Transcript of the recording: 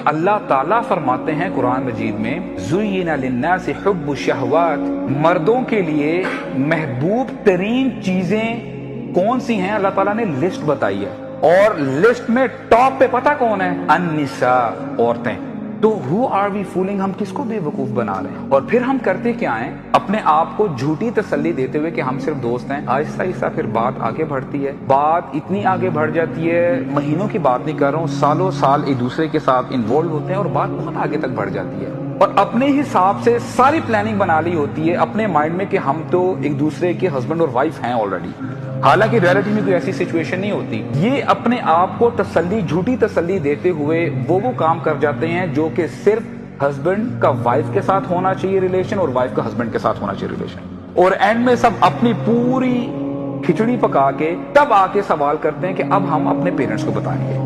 اللہ تعالیٰ فرماتے ہیں قرآن مجید میں زُيِّنَ لِلنَّاسِ حُبُّ الشَّهَوَاتِ، مردوں کے لیے محبوب ترین چیزیں کون سی ہیں؟ اللہ تعالیٰ نے لسٹ بتائی ہے، اور لسٹ میں ٹاپ پہ پتہ کون ہے؟ النساء، عورتیں۔ تو who are we fooling؟ ہم کس کو بے وقوف بنا رہے ہیں؟ اور پھر ہم کرتے کیا ہیں؟ اپنے آپ کو جھوٹی تسلی دیتے ہوئے کہ ہم صرف دوست ہیں، آہستہ آہستہ پھر بات آگے بڑھتی ہے، بات اتنی آگے بڑھ جاتی ہے، مہینوں کی بات نہیں کر رہا ہوں، سالوں سال ایک دوسرے کے ساتھ انوالو ہوتے ہیں اور بات بہت آگے تک بڑھ جاتی ہے، اور اپنے حساب سے ساری پلاننگ بنا لی ہوتی ہے اپنے مائنڈ میں کہ ہم تو ایک دوسرے کے ہسبینڈ اور وائف ہیں آلریڈی، حالانکہ ریئلٹی میں کوئی ایسی سچویشن نہیں ہوتی۔ یہ اپنے آپ کو تسلی، جھوٹی تسلی دیتے ہوئے وہ کام کر جاتے ہیں جو کہ صرف ہسبینڈ کا وائف کے ساتھ ہونا چاہیے ریلیشن، اور وائف کا ہسبینڈ کے ساتھ ہونا چاہیے ریلیشن، اور اینڈ میں سب اپنی پوری کھچڑی پکا کے تب آ کے سوال کرتے ہیں کہ اب ہم اپنے پیرنٹس کو بتائیں گے۔